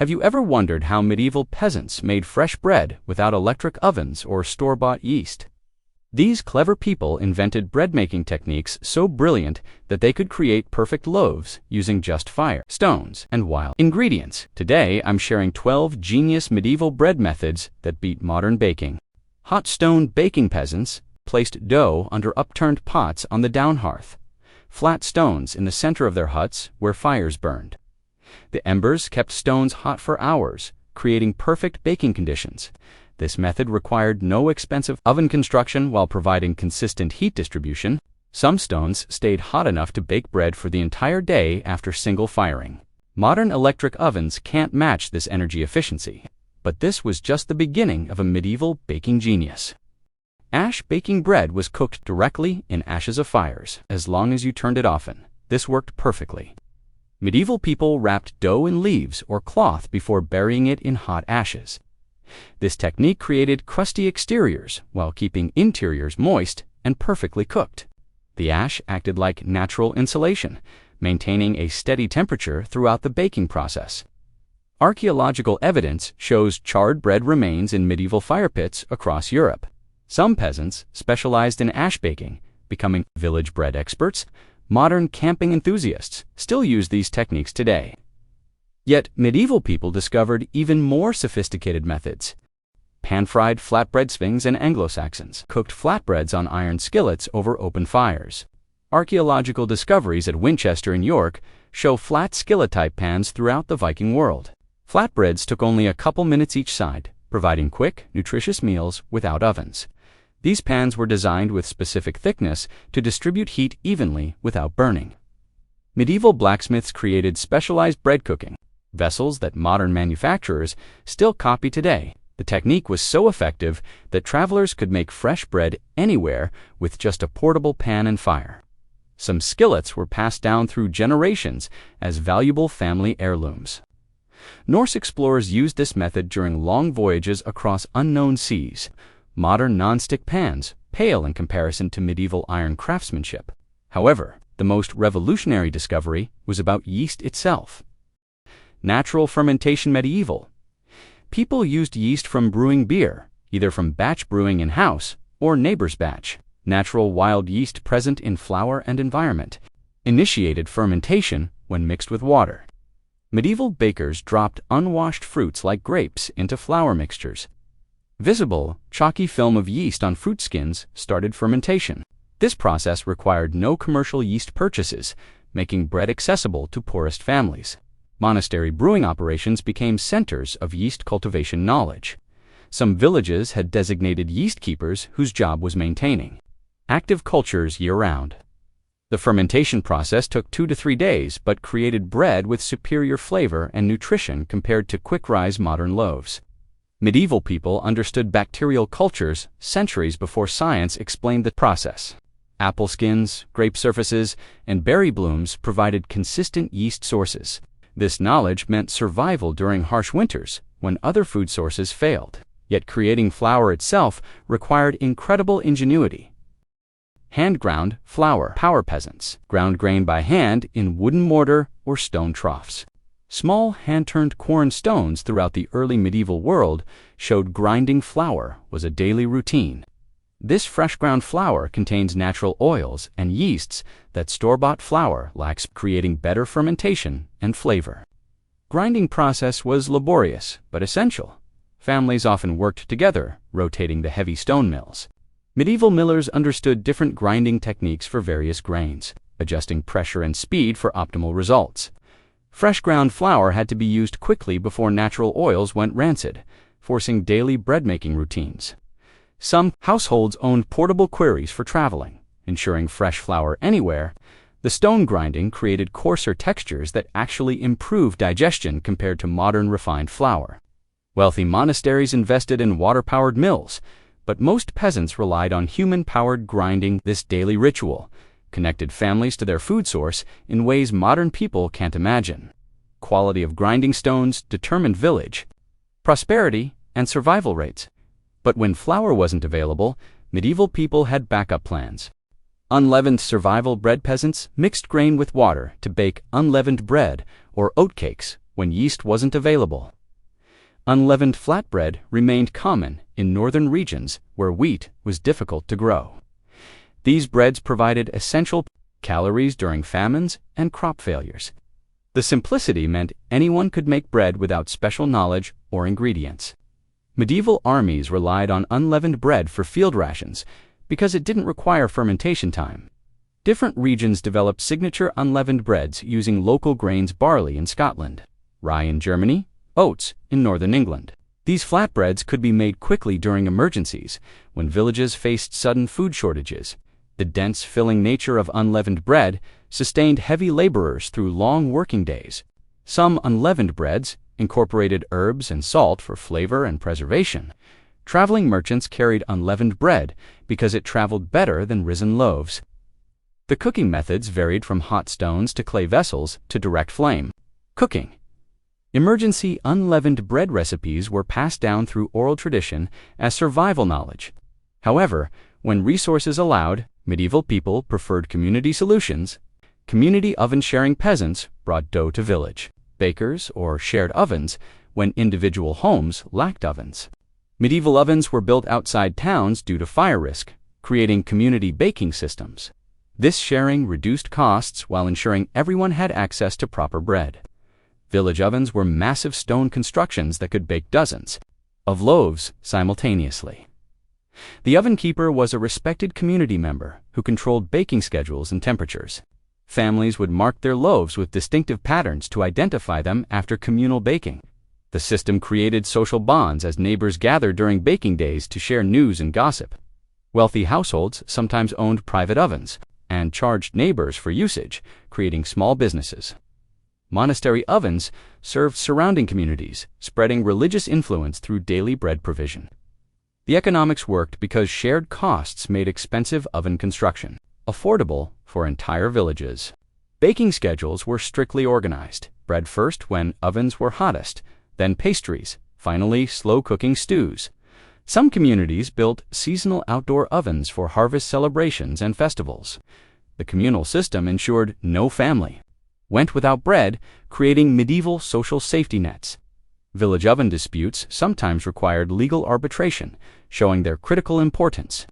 Have you ever wondered how medieval peasants made fresh bread without electric ovens or store-bought yeast? These clever people invented bread-making techniques so brilliant that they could create perfect loaves using just fire, stones, and wild ingredients. Today, I'm sharing 12 genius medieval bread methods that beat modern baking. Hot stone baking peasants placed dough under upturned pots on the down hearth, flat stones in the center of their huts where fires burned. The embers kept stones hot for hours, creating perfect baking conditions. This method required no expensive oven construction while providing consistent heat distribution. Some stones stayed hot enough to bake bread for the entire day after single firing. Modern electric ovens can't match this energy efficiency, but this was just the beginning of a medieval baking genius. Ash baking bread was cooked directly in ashes of fires, as long as you turned it often. This worked perfectly. Medieval people wrapped dough in leaves or cloth before burying it in hot ashes. This technique created crusty exteriors while keeping interiors moist and perfectly cooked. The ash acted like natural insulation, maintaining a steady temperature throughout the baking process. Archaeological evidence shows charred bread remains in medieval fire pits across Europe. Some peasants specialized in ash baking, becoming village bread experts. Modern camping enthusiasts still use these techniques today. Yet medieval people discovered even more sophisticated methods. Pan-fried flatbread Sphinx and Anglo-Saxons cooked flatbreads on iron skillets over open fires. Archaeological discoveries at Winchester in York show flat skillet-type pans throughout the Viking world. Flatbreads took only a couple minutes each side, providing quick, nutritious meals without ovens. These pans were designed with specific thickness to distribute heat evenly without burning. Medieval blacksmiths created specialized bread cooking vessels that modern manufacturers still copy today. The technique was so effective that travelers could make fresh bread anywhere with just a portable pan and fire. Some skillets were passed down through generations as valuable family heirlooms. Norse explorers used this method during long voyages across unknown seas. Modern non-stick pans pale in comparison to medieval iron craftsmanship. However, the most revolutionary discovery was about yeast itself. Natural fermentation medieval. People used yeast from brewing beer, either from batch brewing in-house or neighbor's batch. Natural wild yeast present in flour and environment initiated fermentation when mixed with water. Medieval bakers dropped unwashed fruits like grapes into flour mixtures. Visible, chalky film of yeast on fruit skins started fermentation. This process required no commercial yeast purchases, making bread accessible to poorest families. Monastery brewing operations became centers of yeast cultivation knowledge. Some villages had designated yeast keepers whose job was maintaining active cultures year-round. The fermentation process took 2 to 3 days but created bread with superior flavor and nutrition compared to quick-rise modern loaves. Medieval people understood bacterial cultures centuries before science explained the process. Apple skins, grape surfaces, and berry blooms provided consistent yeast sources. This knowledge meant survival during harsh winters when other food sources failed. Yet creating flour itself required incredible ingenuity. Hand-ground flour power peasants ground grain by hand in wooden mortar or stone troughs. Small hand-turned corn stones throughout the early medieval world showed grinding flour was a daily routine. This fresh ground flour contains natural oils and yeasts that store-bought flour lacks, creating better fermentation and flavor. Grinding process was laborious but essential. Families often worked together, rotating the heavy stone mills. Medieval millers understood different grinding techniques for various grains, adjusting pressure and speed for optimal results. Fresh ground flour had to be used quickly before natural oils went rancid, forcing daily bread-making routines. Some households owned portable quarries for traveling, ensuring fresh flour anywhere. The stone grinding created coarser textures that actually improved digestion compared to modern refined flour. Wealthy monasteries invested in water-powered mills, but most peasants relied on human-powered grinding. This daily ritual connected families to their food source in ways modern people can't imagine. Quality of grinding stones determined village prosperity and survival rates. But when flour wasn't available, medieval people had backup plans. Unleavened survival bread peasants mixed grain with water to bake unleavened bread or oatcakes, when yeast wasn't available. Unleavened flatbread remained common in northern regions where wheat was difficult to grow. These breads provided essential calories during famines and crop failures. The simplicity meant anyone could make bread without special knowledge or ingredients. Medieval armies relied on unleavened bread for field rations because it didn't require fermentation time. Different regions developed signature unleavened breads using local grains: barley in Scotland, rye in Germany, oats in northern England. These flatbreads could be made quickly during emergencies when villages faced sudden food shortages. The dense, filling nature of unleavened bread sustained heavy laborers through long working days. Some unleavened breads incorporated herbs and salt for flavor and preservation. Traveling merchants carried unleavened bread because it traveled better than risen loaves. The cooking methods varied from hot stones to clay vessels to direct flame cooking. Emergency unleavened bread recipes were passed down through oral tradition as survival knowledge. However, when resources allowed, medieval people preferred community solutions. Community oven-sharing peasants brought dough to village bakers or shared ovens when individual homes lacked ovens. Medieval ovens were built outside towns due to fire risk, creating community baking systems. This sharing reduced costs while ensuring everyone had access to proper bread. Village ovens were massive stone constructions that could bake dozens of loaves simultaneously. The oven keeper was a respected community member who controlled baking schedules and temperatures. Families would mark their loaves with distinctive patterns to identify them after communal baking. The system created social bonds as neighbors gathered during baking days to share news and gossip. Wealthy households sometimes owned private ovens and charged neighbors for usage, creating small businesses. Monastery ovens served surrounding communities, spreading religious influence through daily bread provision. The economics worked because shared costs made expensive oven construction affordable for entire villages. Baking schedules were strictly organized: bread first when ovens were hottest, then pastries, finally slow-cooking stews. Some communities built seasonal outdoor ovens for harvest celebrations and festivals. The communal system ensured no family went without bread, creating medieval social safety nets. Village oven disputes sometimes required legal arbitration, showing their critical importance.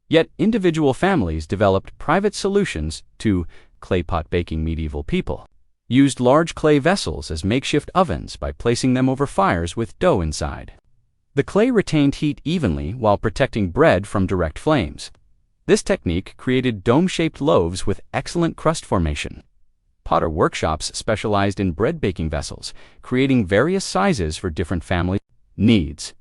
Yet individual families developed private solutions to clay pot baking. Medieval people used large clay vessels as makeshift ovens by placing them over fires with dough inside. The clay retained heat evenly while protecting bread from direct flames. This technique created dome-shaped loaves with excellent crust formation. Potter workshops specialized in bread baking vessels, creating various sizes for different family needs.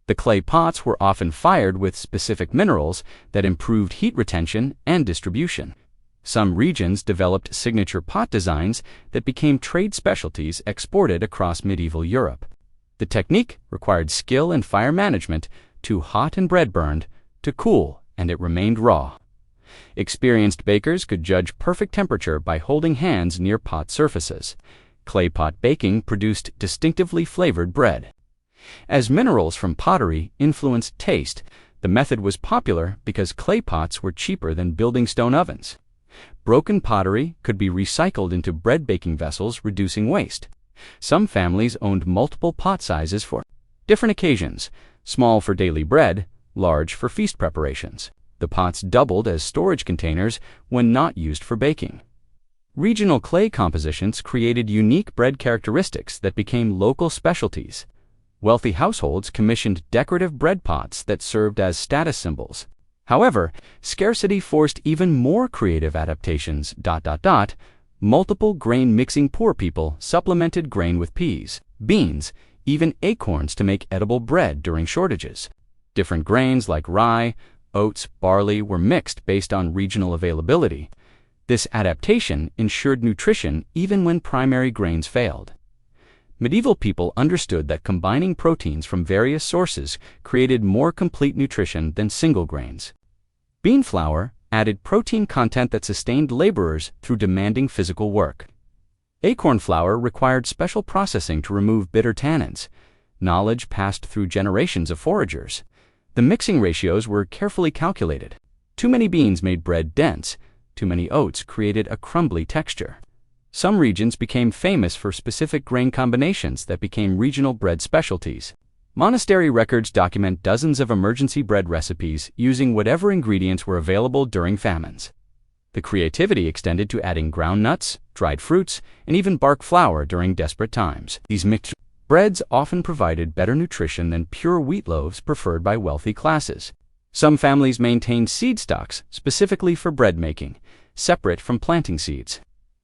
The clay pots were often fired with specific minerals that improved heat retention and distribution. Some regions developed signature pot designs that became trade specialties exported across medieval Europe. The technique required skill in fire management: too hot and bread burned, too cool and it remained raw. Experienced bakers could judge perfect temperature by holding hands near pot surfaces. Clay pot baking produced distinctively flavored bread. As minerals from pottery influenced taste, the method was popular because clay pots were cheaper than building stone ovens. Broken pottery could be recycled into bread baking vessels, reducing waste. Some families owned multiple pot sizes for different occasions: small for daily bread, large for feast preparations. The pots doubled as storage containers when not used for baking. Regional clay compositions created unique bread characteristics that became local specialties. Wealthy households commissioned decorative bread pots that served as status symbols. However, scarcity forced even more creative adaptations. Multiple grain mixing: poor people supplemented grain with peas, beans, even acorns to make edible bread during shortages. Different grains like rye, oats, barley were mixed based on regional availability. This adaptation ensured nutrition even when primary grains failed. Medieval people understood that combining proteins from various sources created more complete nutrition than single grains. Bean flour added protein content that sustained laborers through demanding physical work. Acorn flour required special processing to remove bitter tannins. Knowledge passed through generations of foragers. The mixing ratios were carefully calculated. Too many beans made bread dense. Too many oats created a crumbly texture. Some regions became famous for specific grain combinations that became regional bread specialties. Monastery records document dozens of emergency bread recipes using whatever ingredients were available during famines. The creativity extended to adding ground nuts, dried fruits, and even bark flour during desperate times. These mixed breads often provided better nutrition than pure wheat loaves preferred by wealthy classes. Some families maintained seed stocks specifically for bread making, separate from planting seeds.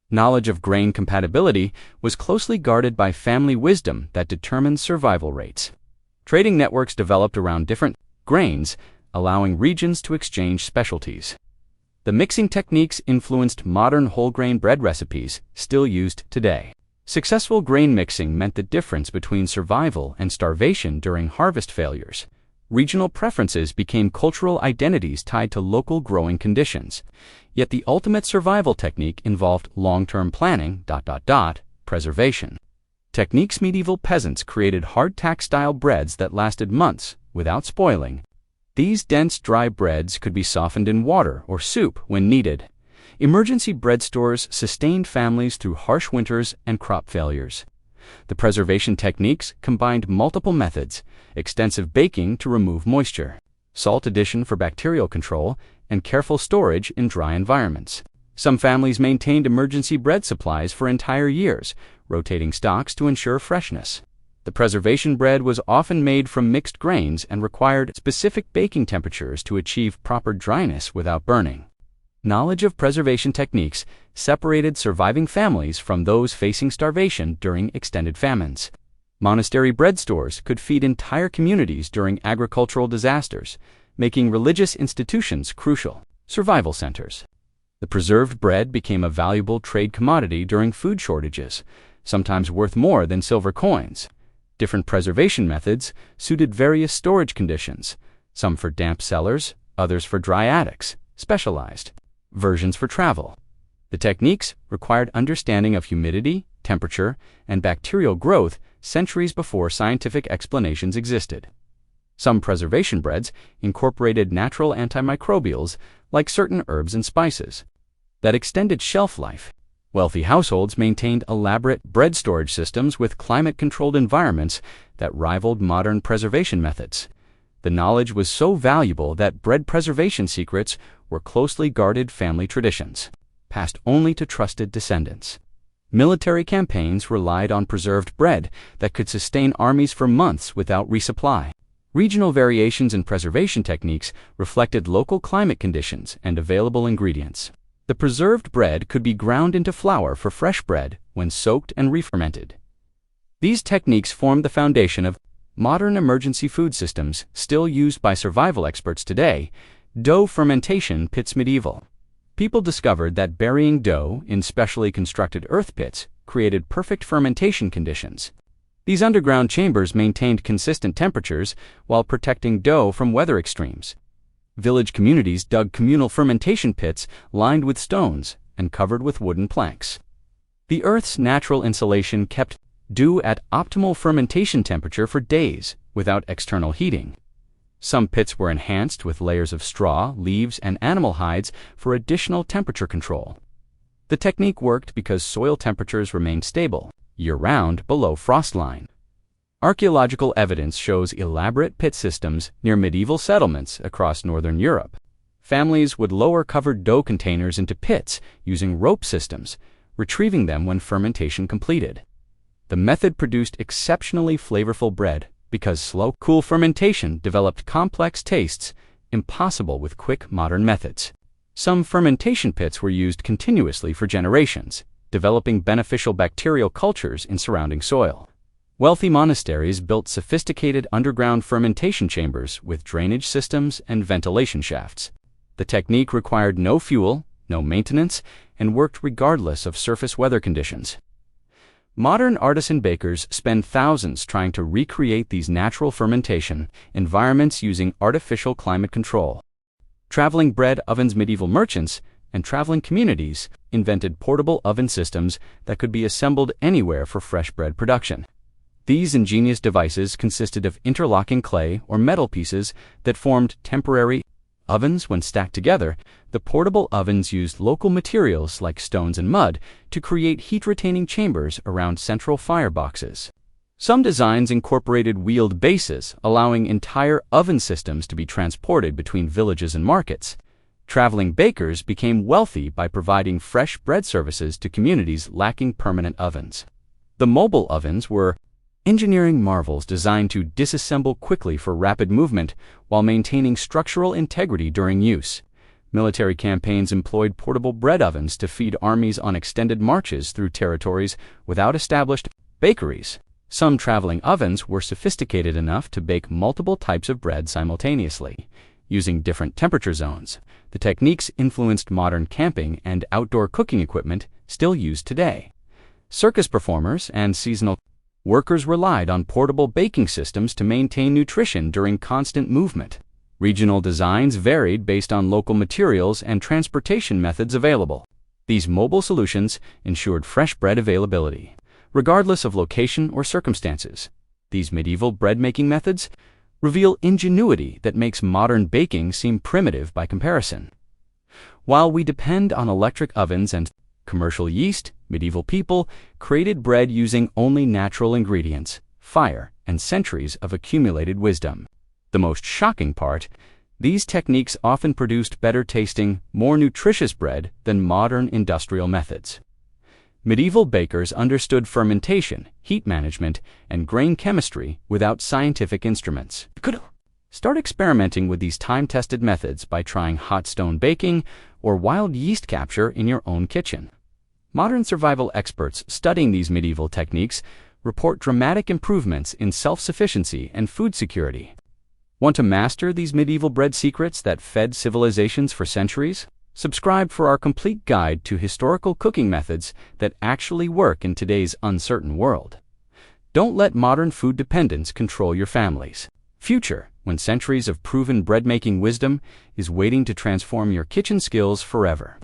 Knowledge of grain compatibility was closely guarded by family wisdom that determined survival rates. Trading networks developed around different grains, allowing regions to exchange specialties. The mixing techniques influenced modern whole grain bread recipes still used today. Successful grain mixing meant the difference between survival and starvation during harvest failures. Regional preferences became cultural identities tied to local growing conditions. Yet the ultimate survival technique involved long-term planning, preservation. Techniques medieval peasants created hardtack-style breads that lasted months without spoiling. These dense, dry breads could be softened in water or soup when needed. Emergency bread stores sustained families through harsh winters and crop failures. The preservation techniques combined multiple methods: extensive baking to remove moisture, salt addition for bacterial control, and careful storage in dry environments. Some families maintained emergency bread supplies for entire years, rotating stocks to ensure freshness. The preservation bread was often made from mixed grains and required specific baking temperatures to achieve proper dryness without burning. Knowledge of preservation techniques separated surviving families from those facing starvation during extended famines. Monastery bread stores could feed entire communities during agricultural disasters, making religious institutions crucial survival centers. The preserved bread became a valuable trade commodity during food shortages, sometimes worth more than silver coins. Different preservation methods suited various storage conditions, some for damp cellars, others for dry attics, specialized versions for travel. The techniques required understanding of humidity, temperature, and bacterial growth centuries before scientific explanations existed. Some preservation breads incorporated natural antimicrobials like certain herbs and spices that extended shelf life. Wealthy households maintained elaborate bread storage systems with climate-controlled environments that rivaled modern preservation methods. The knowledge was so valuable that bread preservation secrets were closely guarded family traditions, passed only to trusted descendants. Military campaigns relied on preserved bread that could sustain armies for months without resupply. Regional variations in preservation techniques reflected local climate conditions and available ingredients. The preserved bread could be ground into flour for fresh bread when soaked and re-fermented. These techniques formed the foundation of modern emergency food systems still used by survival experts today. Dough fermentation pits medieval. People discovered that burying dough in specially constructed earth pits created perfect fermentation conditions. These underground chambers maintained consistent temperatures while protecting dough from weather extremes. Village communities dug communal fermentation pits lined with stones and covered with wooden planks. The earth's natural insulation kept dough at optimal fermentation temperature for days without external heating. Some pits were enhanced with layers of straw, leaves, and animal hides for additional temperature control. The technique worked because soil temperatures remained stable year-round below frost line. Archaeological evidence shows elaborate pit systems near medieval settlements across northern Europe. Families would lower covered dough containers into pits using rope systems, retrieving them when fermentation completed. The method produced exceptionally flavorful bread because slow, cool fermentation developed complex tastes impossible with quick modern methods. Some fermentation pits were used continuously for generations, developing beneficial bacterial cultures in surrounding soil. Wealthy monasteries built sophisticated underground fermentation chambers with drainage systems and ventilation shafts. The technique required no fuel, no maintenance, and worked regardless of surface weather conditions. Modern artisan bakers spend thousands trying to recreate these natural fermentation environments using artificial climate control. Traveling bread ovens. Medieval merchants and traveling communities invented portable oven systems that could be assembled anywhere for fresh bread production. These ingenious devices consisted of interlocking clay or metal pieces that formed temporary Ovens, when stacked together, the portable ovens used local materials like stones and mud to create heat-retaining chambers around central fireboxes. Some designs incorporated wheeled bases, allowing entire oven systems to be transported between villages and markets. Traveling bakers became wealthy by providing fresh bread services to communities lacking permanent ovens. The mobile ovens were engineering marvels designed to disassemble quickly for rapid movement while maintaining structural integrity during use. Military campaigns employed portable bread ovens to feed armies on extended marches through territories without established bakeries. Some traveling ovens were sophisticated enough to bake multiple types of bread simultaneously, using different temperature zones. The techniques influenced modern camping and outdoor cooking equipment still used today. Circus performers and seasonal workers relied on portable baking systems to maintain nutrition during constant movement. Regional designs varied based on local materials and transportation methods available. These mobile solutions ensured fresh bread availability, regardless of location or circumstances. These medieval bread-making methods reveal ingenuity that makes modern baking seem primitive by comparison. While we depend on electric ovens and commercial yeast, medieval people created bread using only natural ingredients, fire, and centuries of accumulated wisdom. The most shocking part, these techniques often produced better-tasting, more nutritious bread than modern industrial methods. Medieval bakers understood fermentation, heat management, and grain chemistry without scientific instruments. Start experimenting with these time-tested methods by trying hot stone baking or wild yeast capture in your own kitchen. Modern survival experts studying these medieval techniques report dramatic improvements in self-sufficiency and food security. Want to master these medieval bread secrets that fed civilizations for centuries? Subscribe for our complete guide to historical cooking methods that actually work in today's uncertain world. Don't let modern food dependence control your family's future, when centuries of proven bread-making wisdom is waiting to transform your kitchen skills forever.